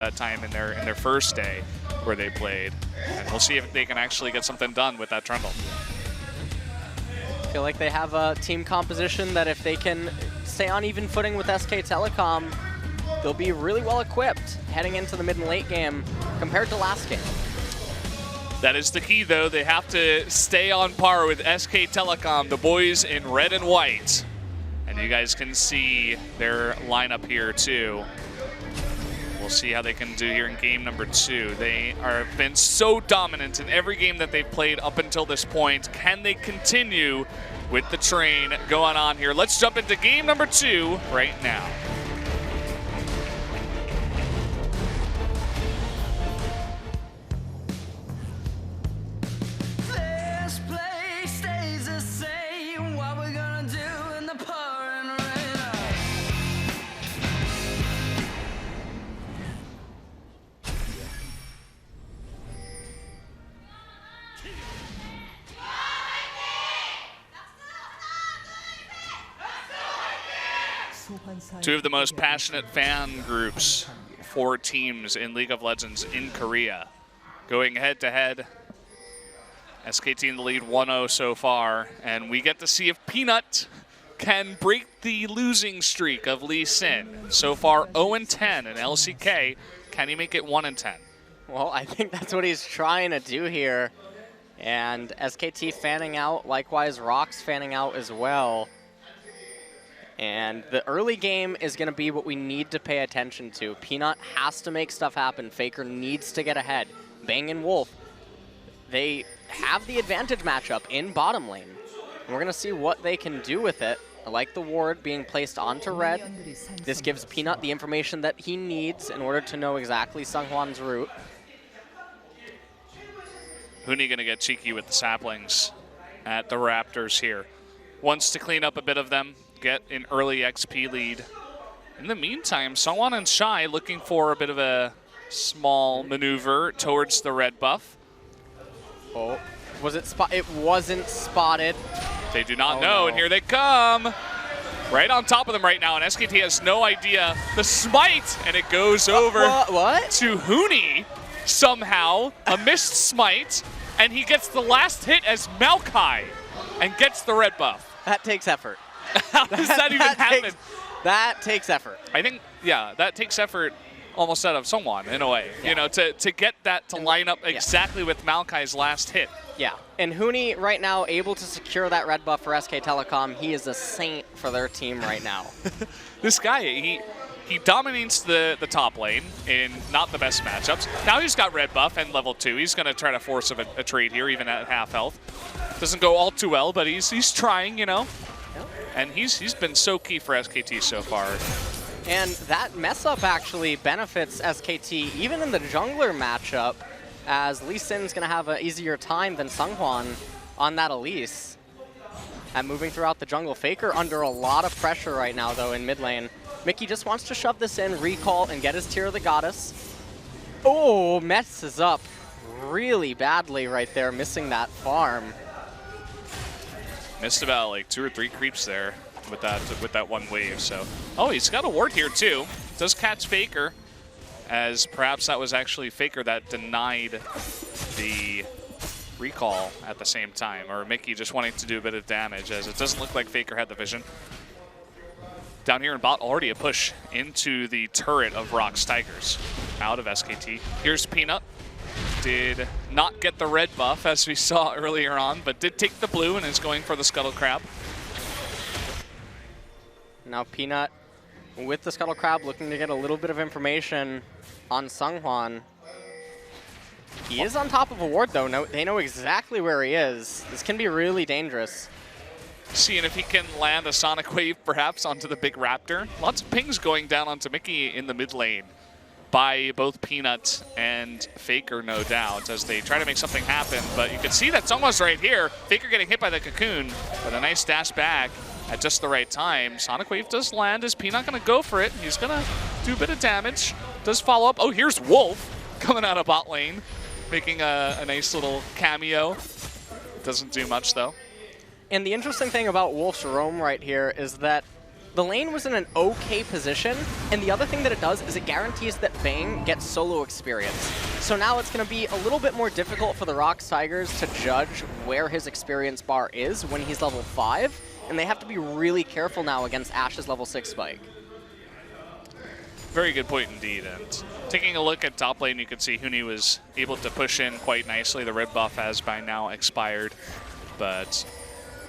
that time in their first day where they played. And we'll see if they can actually get something done with that trundle. I feel like they have a team composition that if they can stay on even footing with SKTelecom, they'll be really well equipped heading into the mid and late game compared to last game. That is the key, though. They have to stay on par with SKTelecom, the boys in red and white. And you guys can see their lineup here, too. We'll see how they can do here in game number 2. They have been so dominant in every game that they've played up until this point. Can they continue with the train going on here? Let's jump into game number 2 right now. Two of the most passionate fan groups for teams in League of Legends in Korea. Going head-to-head, SKT in the lead 1-0 so far, and we get to see if Peanut can break the losing streak of Lee Sin. So far 0-10 in LCK. Can he make it 1-10? Well, I think that's what he's trying to do here. And SKT fanning out, likewise ROX fanning out as well. And the early game is going to be what we need to pay attention to. Peanut has to make stuff happen. Faker needs to get ahead. Bang and Wolf, they have the advantage matchup in bottom lane. And we're going to see what they can do with it. I like the ward being placed onto red. This gives Peanut the information that he needs in order to know exactly Sunghwan's route. Huni going to get cheeky with the saplings at the Raptors here. Wants to clean up a bit of them, get an early XP lead. In the meantime, Sunghwan and Shy looking for a bit of a small maneuver towards the red buff. Oh, was it spot? It wasn't spotted. They do not know, and here they come. Right on top of them right now, and SKT has no idea. The smite, and it goes over to Huni somehow. A missed smite, and he gets the last hit as Maokai and gets the red buff. That takes effort. How does that even happen? That takes effort. I think, yeah, that takes effort almost out of someone in a way. Yeah. You know, to get that to line up exactly with Maokai's last hit. Yeah, and Huni right now able to secure that red buff for SKTelecom. He is a saint for their team right now. This guy, he dominates the top lane in not the best matchups. Now he's got red buff and level 2. He's going to try to force a trade here, even at half health. Doesn't go all too well, but he's trying, you know. Yep. And he's been so key for SKT so far. And that mess up actually benefits SKT even in the jungler matchup, as Lee Sin's going to have an easier time than Sunghwan on that Elise. And moving throughout the jungle, Faker under a lot of pressure right now though in mid lane. Mickey just wants to shove this in, recall, and get his Tear of the Goddess. Oh, messes up really badly right there, missing that farm. Missed about like 2 or 3 creeps there with that one wave. So, oh, he's got a ward here too. Does catch Faker, as perhaps that was actually Faker that denied the recall at the same time, or Mickey just wanting to do a bit of damage, as it doesn't look like Faker had the vision. Down here in bot, already a push into the turret of ROX Tigers out of SKT. Here's Peanut. Did not get the red buff, as we saw earlier on, but did take the blue and is going for the Scuttle Crab. Now Peanut, with the Scuttle Crab, looking to get a little bit of information on Sunghwan. He is on top of a ward, though. No, they know exactly where he is. This can be really dangerous. Seeing if he can land a Sonic Wave, perhaps, onto the big Raptor. Lots of pings going down onto Mickey in the mid lane by both Peanut and Faker, no doubt, as they try to make something happen. But you can see that Sunghwan's right here. Faker getting hit by the Cocoon with a nice dash back at just the right time. Sonic Wave does land. Is Peanut going to go for it? He's going to do a bit of damage. Does follow up. Oh, here's Wolf coming out of bot lane, making a nice little cameo. Doesn't do much, though. And the interesting thing about Wolf's roam right here is that the lane was in an okay position, and the other thing that it does is it guarantees that Bang gets solo experience. So now it's going to be a little bit more difficult for the ROX Tigers to judge where his experience bar is when he's level 5, and they have to be really careful now against Ash's level 6 spike. Very good point indeed. And taking a look at top lane, you can see Huni was able to push in quite nicely. The red buff has by now expired, but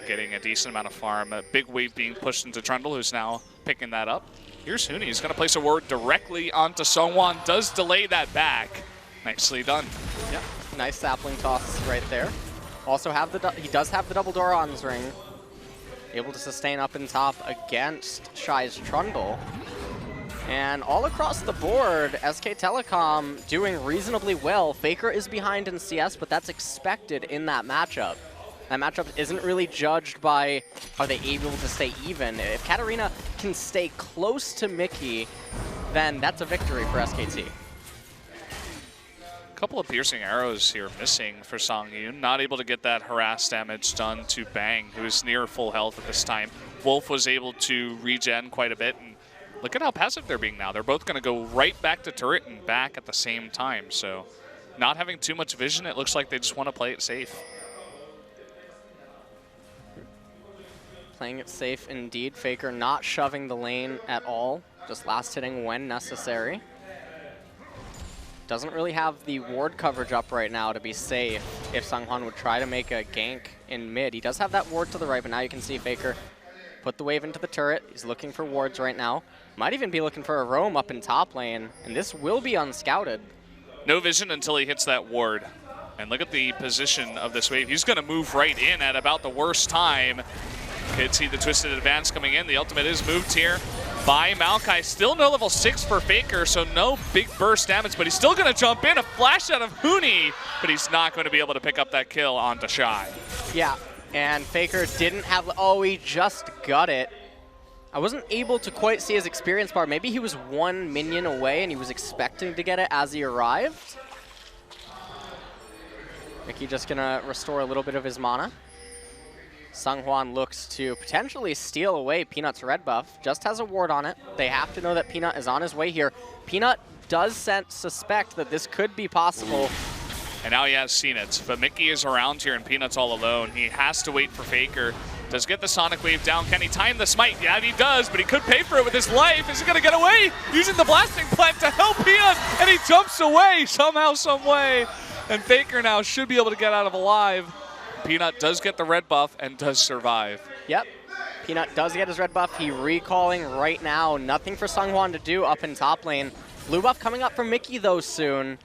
getting a decent amount of farm. A big wave being pushed into Trundle, who's now picking that up. Here's Huni. He's going to place a ward directly onto Seonghwan. Does delay that back. Nicely done. Yep. Nice sapling toss right there. Also have he does have the double Doran's ring. Able to sustain up in top against Shy's Trundle. And all across the board, SKTelecom doing reasonably well. Faker is behind in CS, but that's expected in that matchup. That matchup isn't really judged by are they able to stay even. If Katarina can stay close to Mickey, then that's a victory for SKT. A couple of piercing arrows here missing for Songyun. Not able to get that harass damage done to Bang, who is near full health at this time. Wolf was able to regen quite a bit, and look at how passive they're being now. They're both going to go right back to turret and back at the same time. So not having too much vision, it looks like they just want to play it safe. Playing it safe indeed. Faker not shoving the lane at all, just last hitting when necessary. Doesn't really have the ward coverage up right now to be safe if Seonghwan would try to make a gank in mid. He does have that ward to the right, but now you can see Faker put the wave into the turret. He's looking for wards right now. Might even be looking for a roam up in top lane, and this will be unscouted. No vision until he hits that ward. And look at the position of this wave. He's going to move right in at about the worst time. Could see the twisted advance coming in. The ultimate is moved here by Maokai. Still no level 6 for Faker, so no big burst damage, but he's still going to jump in. A flash out of Huni, but he's not going to be able to pick up that kill onto Shy. Yeah, and Faker didn't have... Oh, he just got it. I wasn't able to quite see his experience bar. Maybe he was one minion away and he was expecting to get it as he arrived. Mickey just going to restore a little bit of his mana. Seonghwan looks to potentially steal away Peanut's red buff. Just has a ward on it. They have to know that Peanut is on his way here. Peanut does suspect that this could be possible. And now he has seen it. But Mickey is around here and Peanut's all alone. He has to wait for Faker. Does get the Sonic Wave down. Can he time the smite? Yeah, he does, but he could pay for it with his life. Is he going to get away? Using the blasting plant to help Peanut, and he jumps away somehow, some way. And Faker now should be able to get out of alive. Peanut does get the red buff and does survive. Yep. Peanut does get his red buff. He recalling right now. Nothing for Seonghwan to do up in top lane. Blue buff coming up from Mickey, though, soon.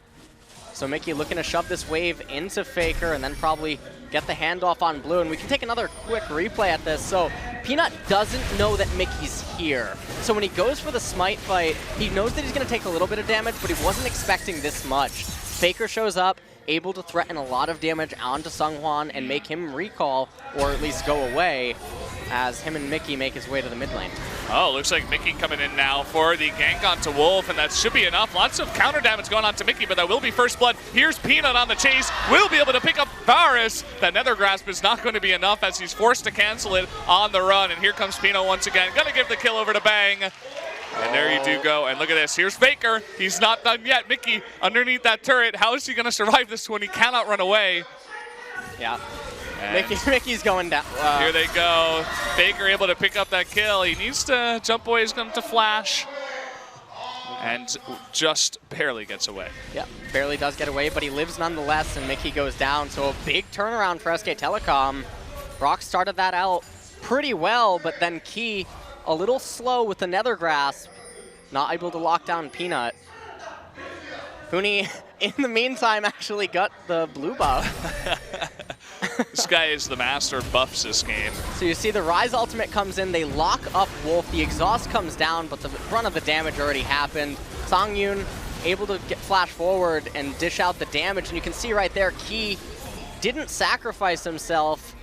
So Mickey looking to shove this wave into Faker and then probably get the handoff on Blue. And we can take another quick replay at this. So Peanut doesn't know that Mickey's here. So when he goes for the smite fight, he knows that he's going to take a little bit of damage, but he wasn't expecting this much. Faker shows up, able to threaten a lot of damage onto Seonghwan and make him recall, or at least go away, as him and Mickey make his way to the mid lane. Oh, looks like Mickey coming in now for the gank onto Wolf, and that should be enough. Lots of counter damage going on to Mickey, but that will be first blood. Here's Peanut on the chase. Will be able to pick up Varus. That Nether Grasp is not going to be enough as he's forced to cancel it on the run, and here comes Peanut once again. Gonna give the kill over to Bang. And there you do go. And look at this. Here's Faker. He's not done yet. Mickey underneath that turret. How is he going to survive this one? He cannot run away. Yeah. Mickey's going down. Here they go. Faker able to pick up that kill. He needs to jump away. He's going to flash. And just barely gets away. Yeah, barely does get away, but he lives nonetheless, and Mickey goes down. So a big turnaround for SKTelecom. ROX started that out pretty well, but then Key a little slow with the Nether Grasp, not able to lock down Peanut. Huni, in the meantime, actually got the blue buff. This guy is the master of buffs this game. So you see the Rise ultimate comes in, they lock up Wolf, the exhaust comes down, but the brunt of the damage already happened. Songyun able to get flash forward and dish out the damage, and you can see right there, Key didn't sacrifice himself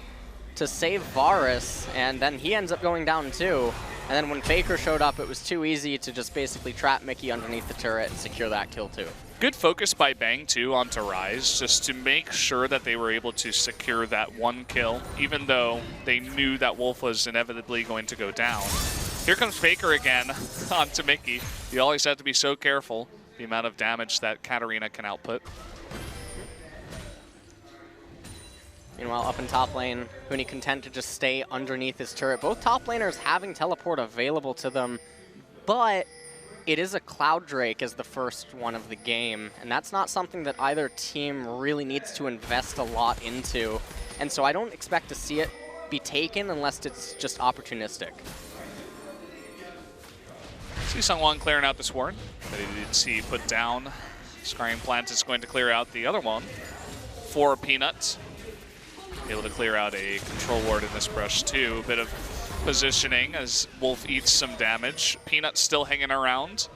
to save Varus, and then he ends up going down too. And then when Faker showed up, it was too easy to just basically trap Mickey underneath the turret and secure that kill too. Good focus by Bang too onto Rise, just to make sure that they were able to secure that one kill, even though they knew that Wolf was inevitably going to go down. Here comes Faker again onto Mickey. You always have to be so careful the amount of damage that Katarina can output. Meanwhile, up in top lane, Huni content to just stay underneath his turret. Both top laners having teleport available to them, but it is a Cloud Drake as the first one of the game, and that's not something that either team really needs to invest a lot into. And so I don't expect to see it be taken unless it's just opportunistic. See Sungwon clearing out this ward that he did see put down. Scrying Plant is going to clear out the other one for Peanuts. Able to clear out a control ward in this brush too. A bit of positioning as Wolf eats some damage. Peanuts still hanging around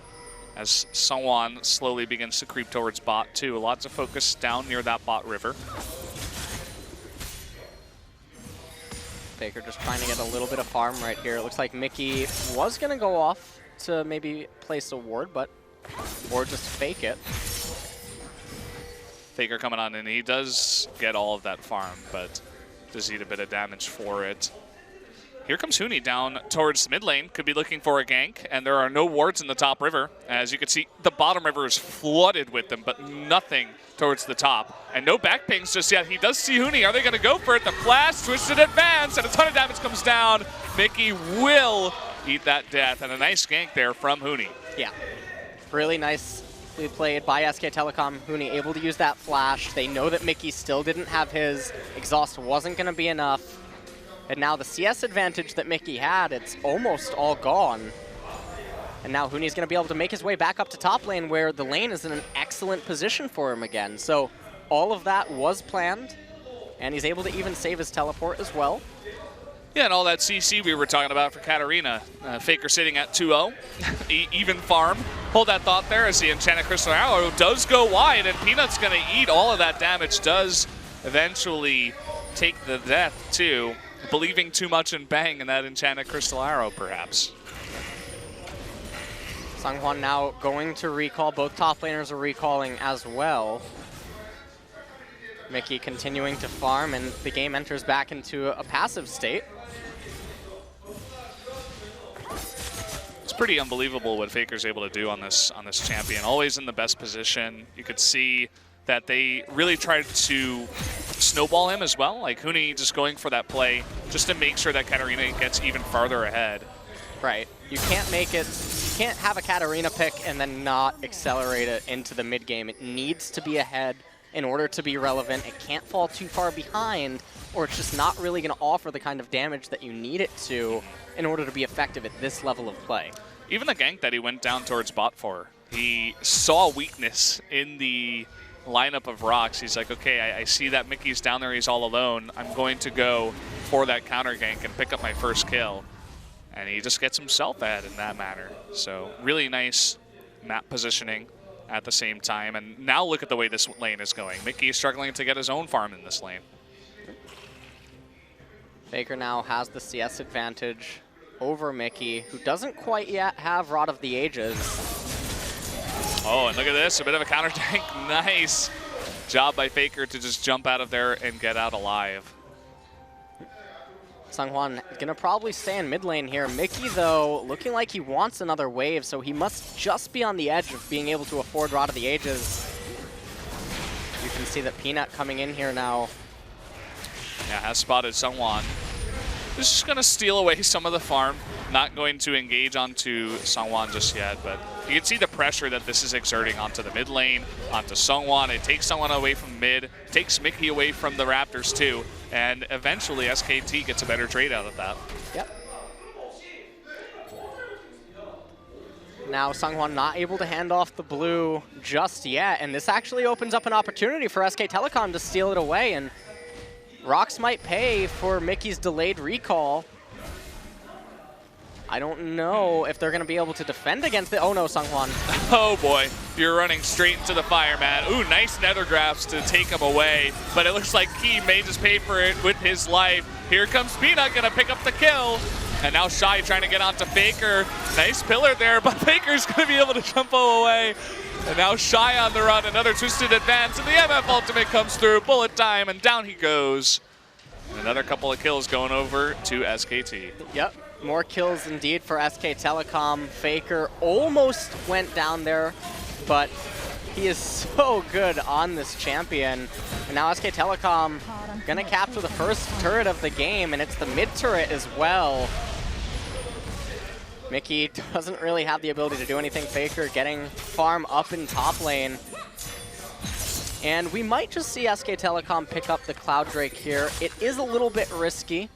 as Sungwon slowly begins to creep towards bot too. Lots of focus down near that bot river. Faker just trying to get a little bit of farm right here. It looks like Mickey was going to go off to maybe place a ward, but or just fake it. Faker coming on, and he does get all of that farm, but does eat a bit of damage for it. Here comes Huni down towards the mid lane. Could be looking for a gank, and there are no wards in the top river. As you can see, the bottom river is flooded with them, but nothing towards the top. And no back pings just yet. He does see Huni. Are they going to go for it? The flash, twisted advance, and a ton of damage comes down. Mickey will eat that death, and a nice gank there from Huni. Yeah, really nicely played by SKTelecom. Huni able to use that flash. They know that Mickey still didn't have his. Exhaust wasn't going to be enough. And now the CS advantage that Mickey had, it's almost all gone. And now Huni's going to be able to make his way back up to top lane where the lane is in an excellent position for him again. So all of that was planned, and he's able to even save his teleport as well. Yeah, and all that CC we were talking about for Katarina. Faker sitting at 2-0, even farm. Hold that thought there as the Enchanted Crystal Arrow does go wide, and Peanut's going to eat all of that damage, does eventually take the death too. Believing too much in Bang and that Enchanted Crystal Arrow, perhaps. Sungwon now going to recall. Both top laners are recalling as well. Mickey continuing to farm, and the game enters back into a passive state. It's pretty unbelievable what Faker's able to do on this champion. Always in the best position. You could see that they really tried to snowball him as well. Like Huni just going for that play just to make sure that Katarina gets even farther ahead. Right. You can't make it, you can't have a Katarina pick and then not accelerate it into the mid game. It needs to be ahead in order to be relevant. It can't fall too far behind, or it's just not really going to offer the kind of damage that you need it to in order to be effective at this level of play. Even the gank that he went down towards bot for, he saw weakness in the lineup of ROX. He's like, okay, I see that Mickey's down there, he's all alone. I'm going to go for that counter gank and pick up my first kill. And he just gets himself ahead in that manner. So really nice map positioning at the same time. And now look at the way this lane is going. Mickey is struggling to get his own farm in this lane. Faker now has the CS advantage over Mickey, who doesn't quite yet have Rod of the Ages. Oh, and look at this, a bit of a counter tank. Nice job by Faker to just jump out of there and get out alive. Sungwon gonna probably stay in mid lane here. Mickey, though, looking like he wants another wave, so he must just be on the edge of being able to afford Rod of the Ages. You can see that Peanut coming in here now. Yeah, has spotted Sungwon. This is gonna steal away some of the farm. Not going to engage onto Sungwon just yet, but you can see the pressure that this is exerting onto the mid lane, onto Sungwon. It takes Sungwon away from mid, takes Mickey away from the Raptors too, and eventually SKT gets a better trade out of that. Yep. Now Sungwon not able to hand off the blue just yet, and this actually opens up an opportunity for SKTelecom to steal it away, and ROX might pay for Mickey's delayed recall. I don't know if they're going to be able to defend against it. Oh no, Sungwon. Oh boy, you're running straight into the fire, man. Ooh, nice nether grafts to take him away, but it looks like Key may just pay for it with his life. Here comes Peanut, gonna pick up the kill. And now Shy trying to get onto Faker. Nice pillar there, but Faker's gonna be able to jump away. And now Shy on the run, another twisted advance, and the MF ultimate comes through, bullet time, and down he goes. And another couple of kills going over to SKT. Yep. More kills indeed for SKTelecom. Faker almost went down there, but he is so good on this champion. And now SKTelecom gonna capture the first turret of the game, and it's the mid turret as well. Mickey doesn't really have the ability to do anything. Faker getting farm up in top lane. And we might just see SKTelecom pick up the Cloud Drake here. It is a little bit risky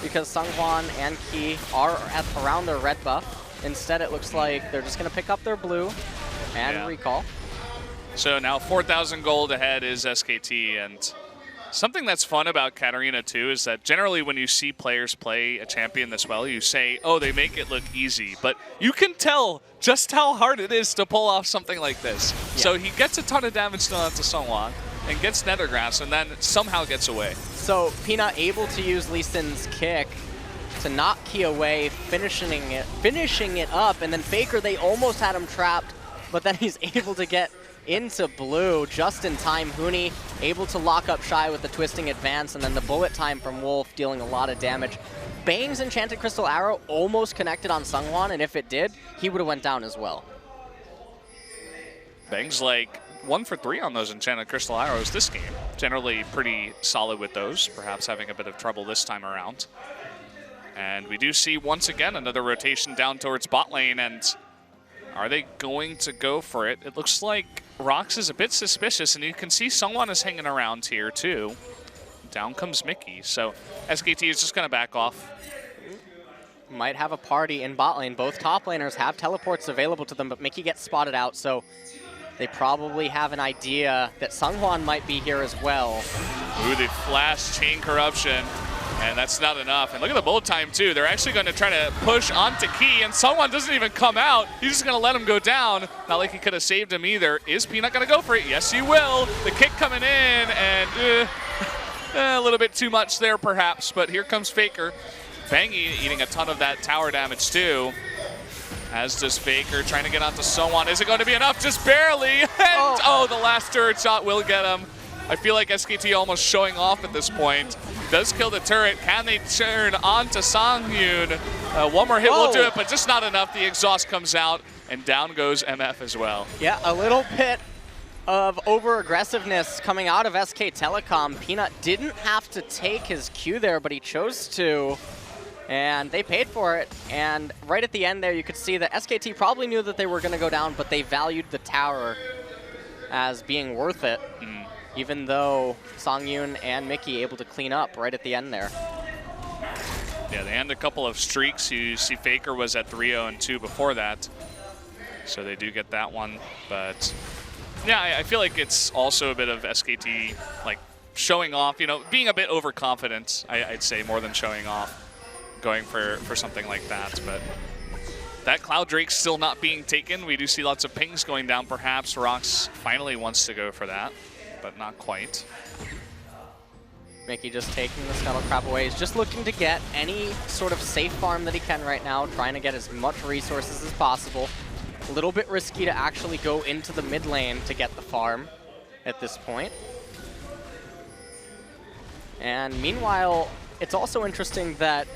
because Sungwon and Key are around their red buff. Instead, it looks like they're just going to pick up their blue and recall. So now 4,000 gold ahead is SKT, and something that's fun about Katarina too is that generally when you see players play a champion this well, you say, oh, they make it look easy, but you can tell just how hard it is to pull off something like this. Yeah. So he gets a ton of damage still onto Sungwon and gets Nethergrass and then somehow gets away. So Peanut able to use Lee Sin's kick to knock Key away, finishing it up, and then Faker, they almost had him trapped, but then he's able to get into blue just in time. Huni able to lock up Shy with the twisting advance, and then the bullet time from Wolf dealing a lot of damage. Bang's Enchanted Crystal Arrow almost connected on Sungwon, and if it did, he would have went down as well. Bang's like 1 for 3 on those Enchanted Crystal Arrows this game. Generally pretty solid with those, perhaps having a bit of trouble this time around. And we do see once again another rotation down towards bot lane, and are they going to go for it? It looks like ROX is a bit suspicious, and you can see Sungwon is hanging around here too. Down comes Mickey, so SKT is just going to back off. Might have a party in bot lane. Both top laners have teleports available to them, but Mickey gets spotted out, so they probably have an idea that Sungwon might be here as well. Ooh, the flash chain corruption. And that's not enough. And look at the bullet time, too. They're actually going to try to push onto Key, and Sungwon doesn't even come out. He's just going to let him go down. Not like he could have saved him either. Is Peanut going to go for it? Yes, he will. The kick coming in, and a little bit too much there, perhaps. But here comes Faker. Bang eating a ton of that tower damage, too. As does Faker, trying to get onto Sungwon. Is it going to be enough? Just barely. And, oh, the last turret shot will get him. I feel like SKT almost showing off at this point. Does kill the turret. Can they turn onto Sanghyun? One more hit will do it, but just not enough. The exhaust comes out, and down goes MF as well. Yeah, a little bit of over-aggressiveness coming out of SKTelecom. Peanut didn't have to take his Q there, but he chose to, and they paid for it. And right at the end there, you could see that SKT probably knew that they were going to go down, but they valued the tower as being worth it. Even though Sanghyun and Mickey able to clean up right at the end there. Yeah, they end a couple of streaks. You see Faker was at 3-0 and 2 before that. So they do get that one. But yeah, I feel like it's also a bit of SKT like showing off, you know, being a bit overconfident, I'd say, more than showing off, going for something like that. But that Cloud Drake's still not being taken. We do see lots of pings going down. Perhaps ROX finally wants to go for that, but not quite. Mickey just taking the Scuttle Crab away. He's just looking to get any sort of safe farm that he can right now, trying to get as much resources as possible. A little bit risky to actually go into the mid lane to get the farm at this point. And meanwhile, it's also interesting that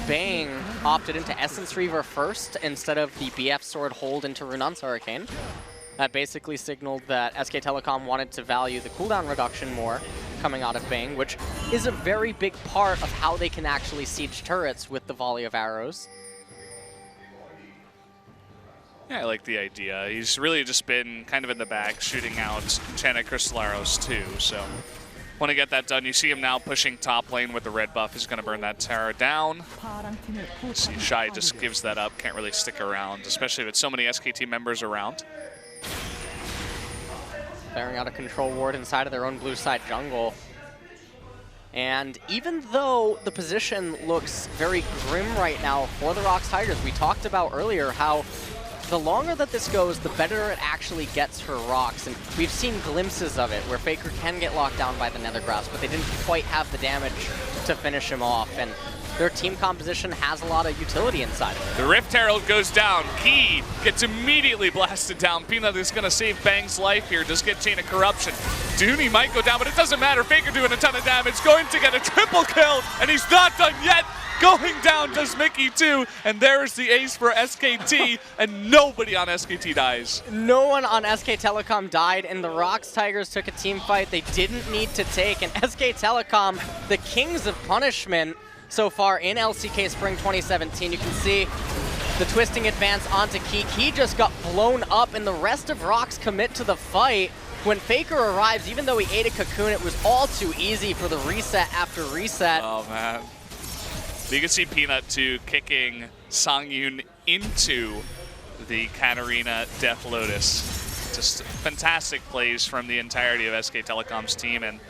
Bang opted into Essence Reaver first instead of the BF Sword hold into Runon's Hurricane. That basically signaled that SKTelecom wanted to value the cooldown reduction more coming out of Bang, which is a very big part of how they can actually siege turrets with the volley of arrows. Yeah, I like the idea. He's really just been kind of in the back, shooting out Enchanted Crystal Arrows too, so want to get that done. You see him now pushing top lane with the red buff. He's going to burn that tower down. See, Shy just gives that up, can't really stick around, especially with so many SKT members around. Clearing out a control ward inside of their own blue side jungle. And even though the position looks very grim right now for the ROX Tigers, we talked about earlier how the longer that this goes, the better it actually gets for ROX. And we've seen glimpses of it where Faker can get locked down by the Nethergrass, but they didn't quite have the damage to finish him off. And their team composition has a lot of utility inside of it. The Rift Herald goes down. Key gets immediately blasted down. Peanut is going to save Bang's life here. Just get Chain of Corruption. Dooney might go down, but it doesn't matter. Faker doing a ton of damage. Going to get a triple kill, and he's not done yet. Going down does Mickey too, and there's the ace for SKT, and nobody on SKT dies. No one on SKTelecom died, and the ROX Tigers took a team fight they didn't need to take, and SKTelecom, the kings of punishment so far in LCK Spring 2017. You can see the twisting advance onto Key. Key just got blown up, and the rest of ROX commit to the fight. When Faker arrives, even though he ate a cocoon, it was all too easy for the reset after reset. Oh, man. You can see Peanut too kicking Songyun into the Katarina Death Lotus. Just fantastic plays from the entirety of SKTelecom's team, and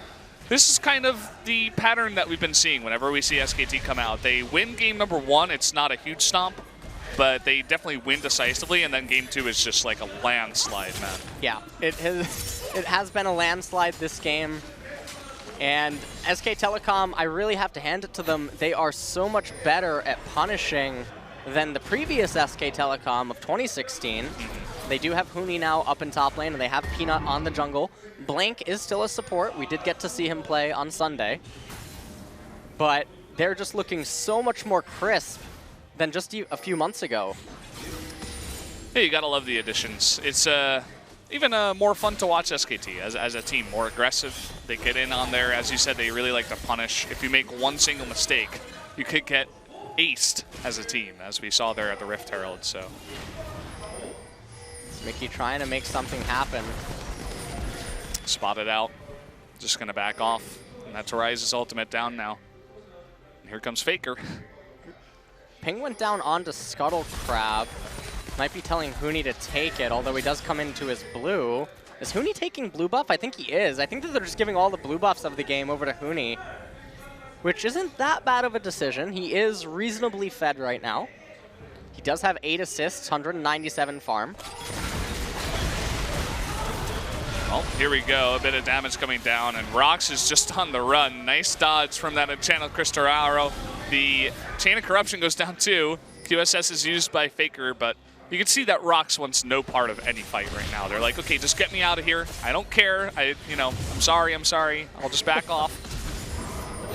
this is kind of the pattern that we've been seeing whenever we see SKT come out. They win game number 1, it's not a huge stomp, but they definitely win decisively, and then game 2 is just like a landslide, man. Yeah, it has been a landslide this game. And SKTelecom, I really have to hand it to them. They are so much better at punishing than the previous SKTelecom of 2016. They do have Huni now up in top lane, and they have Peanut on the jungle. Blank is still a support. We did get to see him play on Sunday. But they're just looking so much more crisp than just a few months ago. Hey, you gotta love the additions. It's even more fun to watch SKT as a team, more aggressive. They get in on there. As you said, they really like to punish. If you make one single mistake, you could get aced as a team, as we saw there at the Rift Herald. So Mickey trying to make something happen. Spotted out, just gonna back off. And that's Ryze's ultimate down now. And here comes Faker. Ping went down onto Scuttle Crab. Might be telling Huni to take it, although he does come into his blue. Is Huni taking blue buff? I think he is. I think that they're just giving all the blue buffs of the game over to Huni, which isn't that bad of a decision. He is reasonably fed right now. He does have 8 assists, 197 farm. Well, here we go. A bit of damage coming down, and ROX is just on the run. Nice dodge from that Enchanted Crystal Arrow. The Chain of Corruption goes down too. QSS is used by Faker, but you can see that ROX wants no part of any fight right now. They're like, okay, just get me out of here. I don't care. I'm sorry. I'll just back off.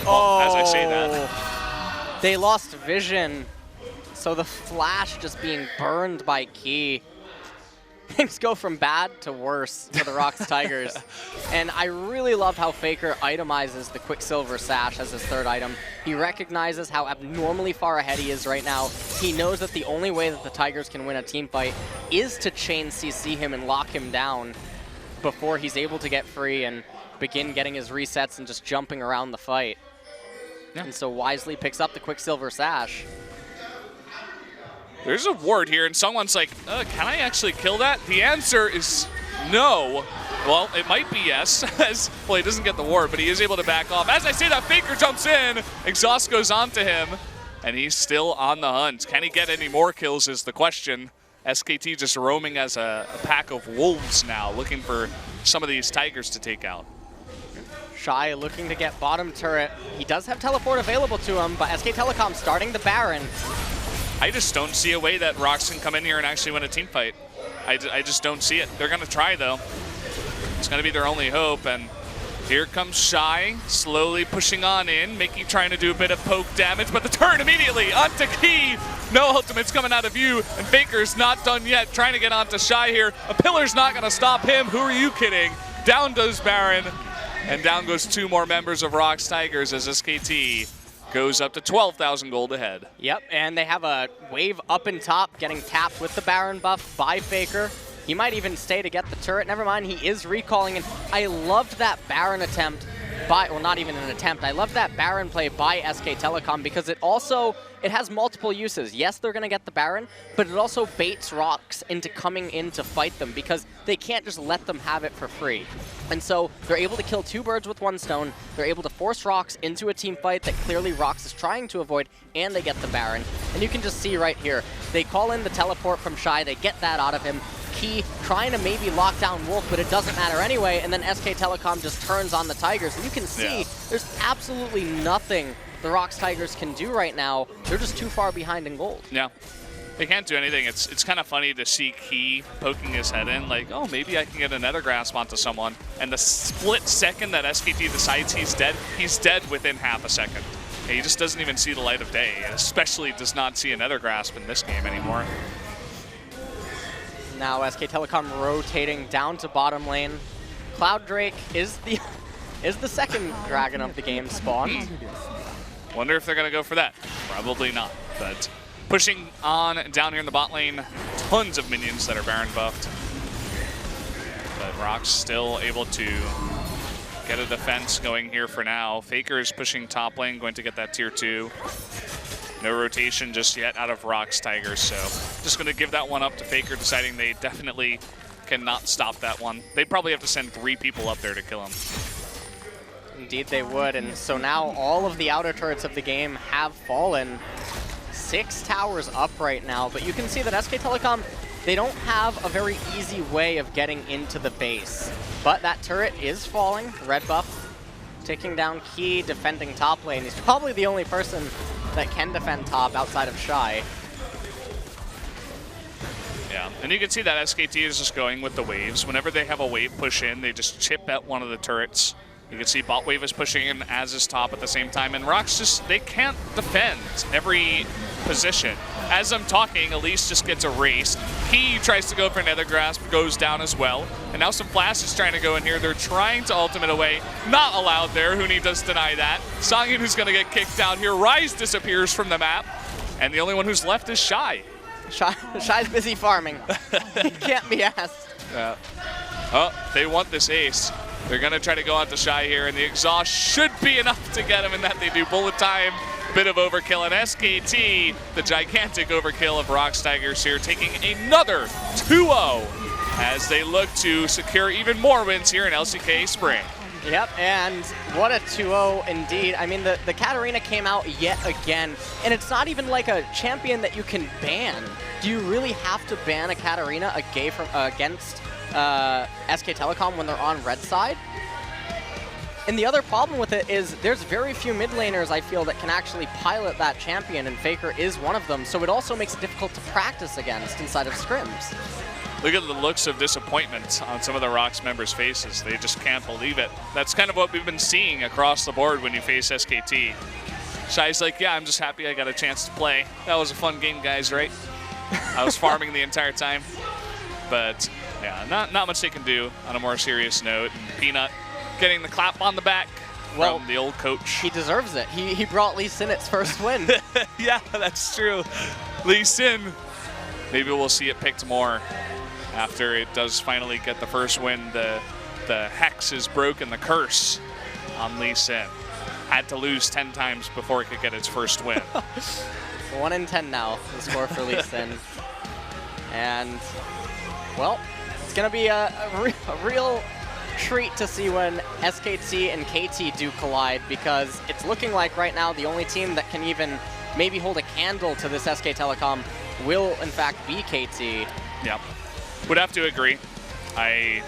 Well, as I say that. They lost vision, so the flash just being burned by Key. Things go from bad to worse for the ROX Tigers. And I really love how Faker itemizes the Quicksilver Sash as his third item. He recognizes how abnormally far ahead he is right now. He knows that the only way that the Tigers can win a team fight is to chain CC him and lock him down before he's able to get free and begin getting his resets and just jumping around the fight. Yeah. And so wisely picks up the Quicksilver Sash. There's a ward here, and someone's like, can I actually kill that? The answer is no. Well, it might be yes, as well, he doesn't get the ward, but he is able to back off. As I say that, Faker jumps in, Exhaust goes onto him, and he's still on the hunt. Can he get any more kills is the question. SKT just roaming as a pack of wolves now, looking for some of these Tigers to take out. Shy looking to get bottom turret. He does have teleport available to him, but SKTelecom starting the Baron. I just don't see a way that ROX can come in here and actually win a team fight. I just don't see it. They're going to try, though. It's going to be their only hope, and here comes Shy, slowly pushing on in, trying to do a bit of poke damage, but the turn immediately onto Key. No ultimates coming out of you, and Faker's not done yet, trying to get onto Shy here. A pillar's not going to stop him. Who are you kidding? Down goes Baron, and down goes 2 more members of ROX Tigers as SKT goes up to 12,000 gold ahead. Yep, and they have a wave up in top, getting tapped with the Baron buff by Faker. He might even stay to get the turret. Never mind, he is recalling, and I loved that Baron attempt by, well, not even an attempt. I loved that Baron play by SKTelecom because it has multiple uses. Yes, they're going to get the Baron, but it also baits ROX into coming in to fight them because they can't just let them have it for free. And so they're able to kill 2 birds with 1 stone. They're able to force ROX into a team fight that clearly ROX is trying to avoid, and they get the Baron. And you can just see right here, they call in the teleport from Shy, they get that out of him. Key trying to maybe lock down Wolf, but it doesn't matter anyway, and then SKTelecom just turns on the Tigers. And you can see there's absolutely nothing the ROX Tigers can do right now. They're just too far behind in gold. Yeah. They can't do anything. It's kind of funny to see Key poking his head in, like, oh, maybe I can get a nether grasp onto someone. And the split second that SKT decides he's dead within half a second. And he just doesn't even see the light of day, and especially does not see a nether grasp in this game anymore. Now SKTelecom rotating down to bottom lane. Cloud Drake is the second dragon of the game spawned. Wonder if they're going to go for that. Probably not, but pushing on down here in the bot lane, tons of minions that are Baron buffed. But ROX still able to get a defense going here for now. Faker is pushing top lane, going to get that tier 2. No rotation just yet out of ROX Tigers, so just going to give that one up to Faker, deciding they definitely cannot stop that one. They'd probably have to send 3 people up there to kill him. Indeed they would, and so now all of the outer turrets of the game have fallen. 6 towers up right now, but you can see that SKTelecom, they don't have a very easy way of getting into the base. But that turret is falling. Red buff taking down Key, defending top lane. He's probably the only person that can defend top outside of Shy. Yeah, and you can see that SKT is just going with the waves. Whenever they have a wave push in, they just chip at one of the turrets. You can see bot wave is pushing in, as is top at the same time, and ROX just, they can't defend every position. As I'm talking, Elise just gets erased. He tries to go for another grasp, goes down as well. And now some Flash is trying to go in here. They're trying to ultimate away. Not allowed there. Huni does deny that. Sangin, who's going to get kicked out here. Rise disappears from the map. And the only one who's left is Shy. Shy's busy farming. He can't be asked. Yeah. Oh, they want this ace. They're going to try to go out to Shy here, and the exhaust should be enough to get him, and that they do. Bullet time, bit of overkill, and SKT, the gigantic overkill of ROX Tigers here, taking another 2-0 as they look to secure even more wins here in LCK Spring. Yep, and what a 2-0 indeed. I mean, the Katarina came out yet again, and it's not even like a champion that you can ban. Do you really have to ban a Katarina against SKTelecom when they're on red side? And the other problem with it is there's very few mid laners, I feel, that can actually pilot that champion, and Faker is one of them, so it also makes it difficult to practice against inside of scrims. Look at the looks of disappointment on some of the ROX members' faces. They just can't believe it. That's kind of what we've been seeing across the board when you face SKT. Shy's like, yeah, I'm just happy I got a chance to play. That was a fun game, guys, right? I was farming the entire time. But, yeah, not much they can do on a more serious note. And Peanut getting the clap on the back from the old coach. He deserves it. He brought Lee Sin its first win. Yeah, that's true. Lee Sin. Maybe we'll see it picked more after it does finally get the first win. The hex is broken, the curse on Lee Sin. Had to lose 10 times before it could get its first win. 1 in 10 now, the score for Lee Sin. And, well, it's going to be a real treat to see when SKT and KT do collide, because it's looking like right now the only team that can even maybe hold a candle to this SKTelecom will, in fact, be KT. Yeah, would have to agree. I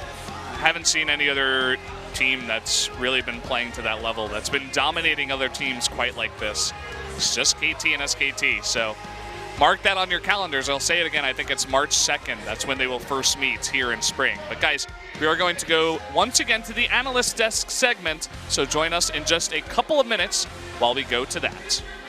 haven't seen any other team that's really been playing to that level, that's been dominating other teams quite like this. It's just KT and SKT, so mark that on your calendars. I'll say it again, I think it's March 2nd. That's when they will first meet here in spring. But guys, we are going to go once again to the Analyst Desk segment, so join us in just a couple of minutes while we go to that.